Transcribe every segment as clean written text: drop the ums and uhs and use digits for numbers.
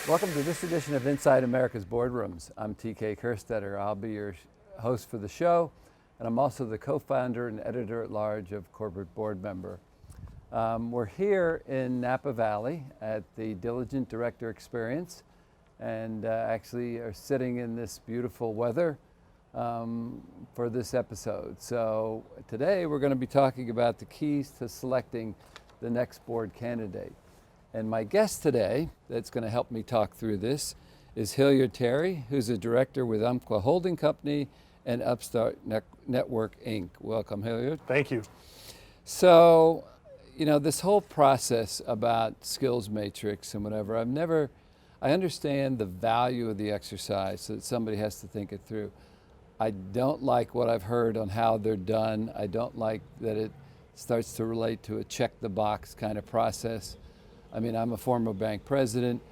Welcome to this edition of Inside America's Boardrooms. I'm TK Kerstetter. I'll be your host for the show, and I'm also the co-founder and editor-at-large of Corporate Board Member. We're here in Napa Valley at the Diligent Director Experience, and actually are sitting in this beautiful weather for this episode. So today we're going to be talking about the keys to selecting the next board candidate. And my guest today that's going to help me talk through this is Hilliard Terry, who's a director with Umpqua Holding Co and Upstart Network Inc. Welcome, Hilliard. Thank you. So, you know, this whole process about skills matrix and whatever, I understand the value of the exercise so that somebody has to think it through. I don't like what I've heard on how they're done. I don't like that it starts to relate to a check the box kind of process. I mean, I'm a former bank president,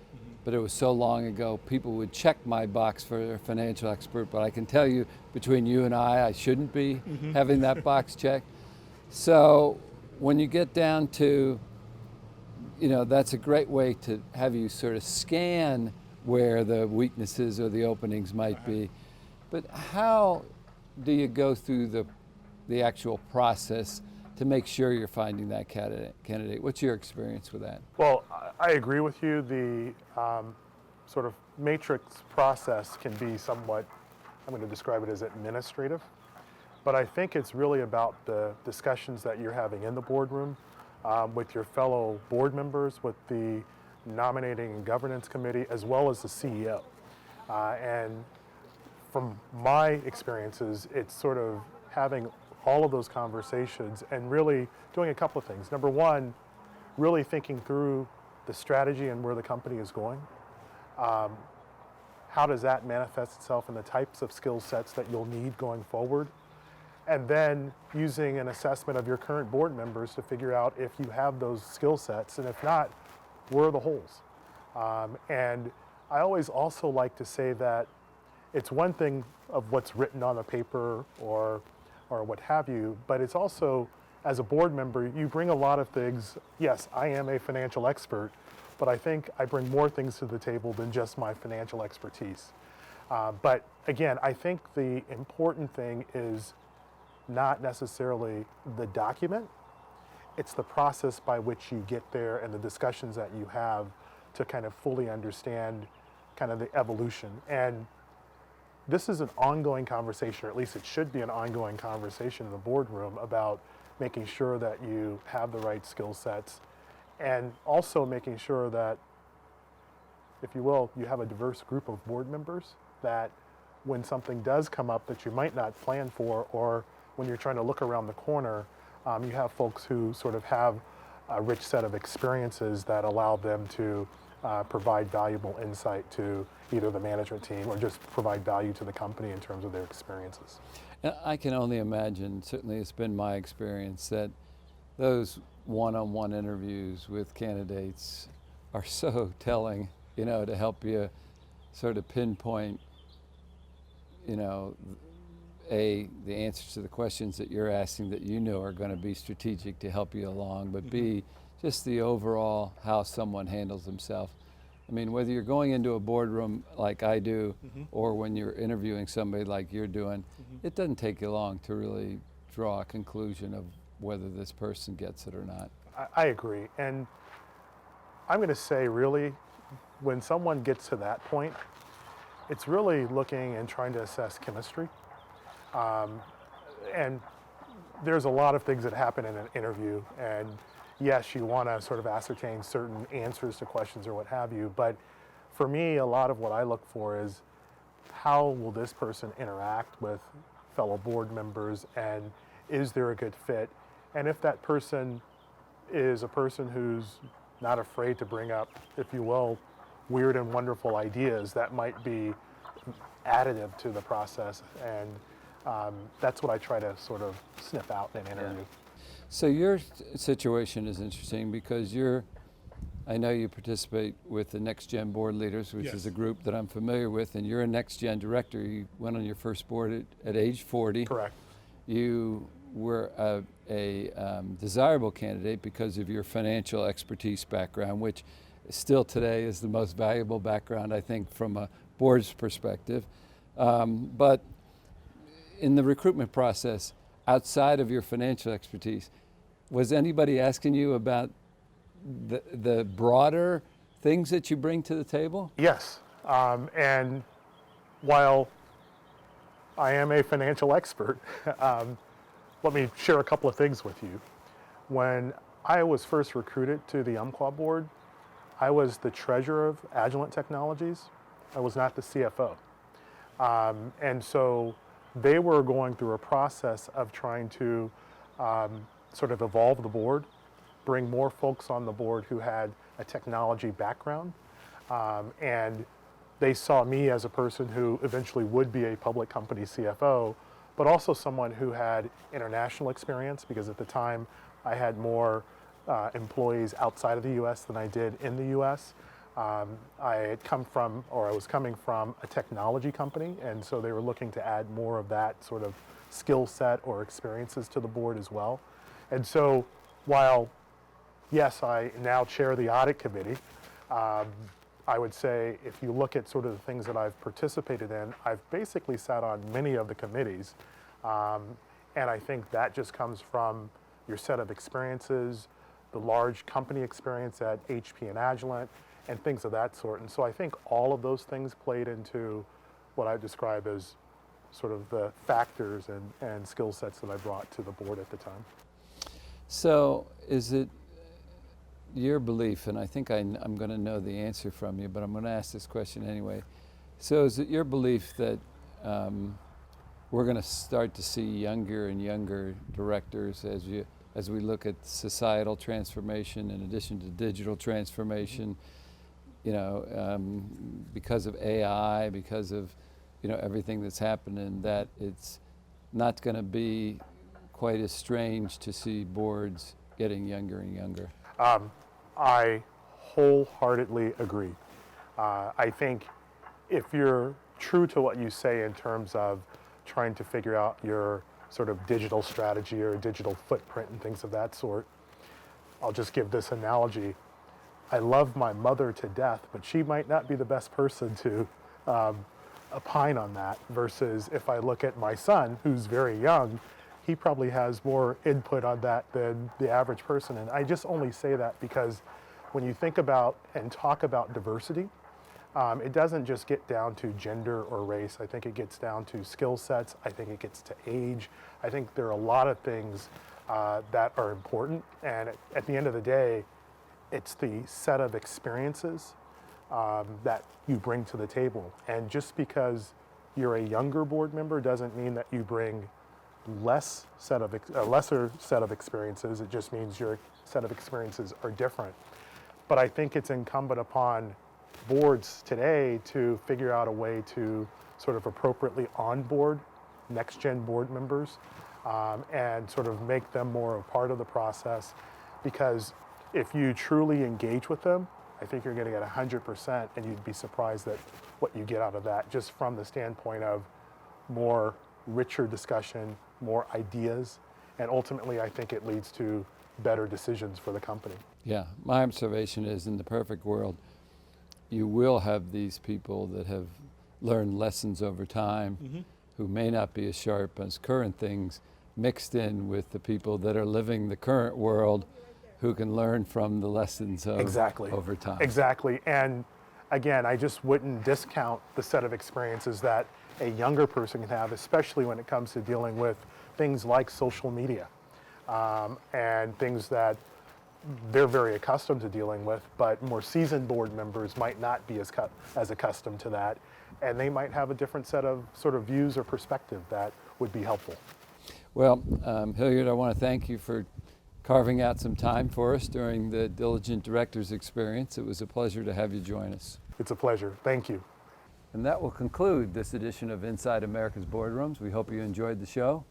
but it was so long ago, people would check my box for a financial expert, but I can tell you, between you and I shouldn't be having that box checked. So when you get down to, you know, that's a great way to have you sort of scan where the weaknesses or the openings might be. But how do you go through the actual process to make sure you're finding that candidate? What's your experience with that? Well, I agree with you. The sort of matrix process can be somewhat, I'm going to describe it as administrative, but I think it's really about the discussions that you're having in the boardroom with your fellow board members, with the nominating and governance committee, as well as the CEO. And from my experiences, it's sort of having all of those conversations and really doing a couple of things. Number one, really thinking through the strategy and where the company is going. How does that manifest itself in the types of skill sets that you'll need going forward? And then using an assessment of your current board members to figure out if you have those skill sets, and if not, where are the holes? And I always also like to say that it's one thing of what's written on the paper or what have you, but it's also, as a board member, you bring a lot of things. Yes, I am a financial expert, but I think I bring more things to the table than just my financial expertise. But again, I think the important thing is not necessarily the document, it's the process by which you get there and the discussions that you have to kind of fully understand kind of the evolution. And this is an ongoing conversation, or at least it should be an ongoing conversation in the boardroom about making sure that you have the right skill sets, and also making sure that, if you will, you have a diverse group of board members, that when something does come up that you might not plan for, or when you're trying to look around the corner, you have folks who sort of have a rich set of experiences that allow them to provide valuable insight to either the management team or just provide value to the company in terms of their experiences. I can only imagine, certainly it's been my experience, that those one-on-one interviews with candidates are so telling, you know, to help you sort of pinpoint, you know, the answers to the questions that you're asking that you know are going to be strategic to help you along, but B, just the overall how someone handles themselves. I mean, whether you're going into a boardroom like I do, or when you're interviewing somebody like you're doing, it doesn't take you long to really draw a conclusion of whether this person gets it or not. I agree. And I'm going to say, really, when someone gets to that point, it's really looking and trying to assess chemistry. And there's a lot of things that happen in an interview, and yes, you want to sort of ascertain certain answers to questions or what have you, but for me, a lot of what I look for is how will this person interact with fellow board members, and is there a good fit? And if that person is a person who's not afraid to bring up, if you will, weird and wonderful ideas that might be additive to the process, and that's what I try to sort of sniff out in an interview. Yeah. So your situation is interesting because I know you participate with the Next Gen Board Leaders, which is a group that I'm familiar with, and you're a Next Gen director. You went on your first board at age 40. Correct. You were a desirable candidate because of your financial expertise background, which still today is the most valuable background, I think, from a board's perspective. But in the recruitment process, outside of your financial expertise, was anybody asking you about the broader things that you bring to the table? Yes, and while I am a financial expert, let me share a couple of things with you. When I was first recruited to the Umpqua board, I was the treasurer of Agilent Technologies. I was not the CFO. And so they were going through a process of trying to sort of evolve the board, bring more folks on the board who had a technology background. And they saw me as a person who eventually would be a public company CFO, but also someone who had international experience, because at the time I had more employees outside of the US than I did in the US. I had come from, or I was coming from, a technology company, and so they were looking to add more of that sort of skill set or experiences to the board as well. And so while, yes, I now chair the audit committee, I would say if you look at sort of the things that I've participated in, I've basically sat on many of the committees. And I think that just comes from your set of experiences, the large company experience at HP and Agilent, and things of that sort. And so I think all of those things played into what I describe as sort of the factors and skill sets that I brought to the board at the time. So is it your belief, and I think I'm going to know the answer from you, but I'm going to ask this question anyway. So is it your belief that we're going to start to see younger and younger directors as we look at societal transformation in addition to digital transformation, because of AI, because of everything that's happening, that it's not going to be quite as strange to see boards getting younger and younger? I wholeheartedly agree. I think if you're true to what you say in terms of trying to figure out your sort of digital strategy or digital footprint and things of that sort, I'll just give this analogy. I love my mother to death, but she might not be the best person to opine on that, versus if I look at my son, who's very young, he probably has more input on that than the average person. And I just only say that because when you think about and talk about diversity, it doesn't just get down to gender or race. I think it gets down to skill sets. I think it gets to age. I think there are a lot of things that are important. And at the end of the day, it's the set of experiences that you bring to the table. And just because you're a younger board member doesn't mean that you bring a lesser set of experiences. It just means your set of experiences are different. But I think it's incumbent upon boards today to figure out a way to sort of appropriately onboard next-gen board members and sort of make them more a part of the process. Because if you truly engage with them, I think you're going to get 100%, and you'd be surprised at what you get out of that, just from the standpoint of more richer discussion, more ideas, and ultimately I think it leads to better decisions for the company. Yeah, my observation is in the perfect world, you will have these people that have learned lessons over time, who may not be as sharp as current things, mixed in with the people that are living the current world, who can learn from the lessons of over time. Exactly. And again, I just wouldn't discount the set of experiences that a younger person can have, especially when it comes to dealing with things like social media and things that they're very accustomed to dealing with, but more seasoned board members might not be as accustomed to that, and they might have a different set of sort of views or perspective that would be helpful. Well, Hilliard, I want to thank you for carving out some time for us during the Diligent Directors Experience. It was a pleasure to have you join us. It's a pleasure. Thank you. And that will conclude this edition of Inside America's Boardrooms. We hope you enjoyed the show.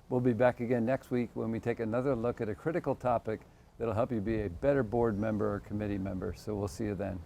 We'll be back again next week when we take another look at a critical topic that'll help you be a better board member or committee member. So we'll see you then.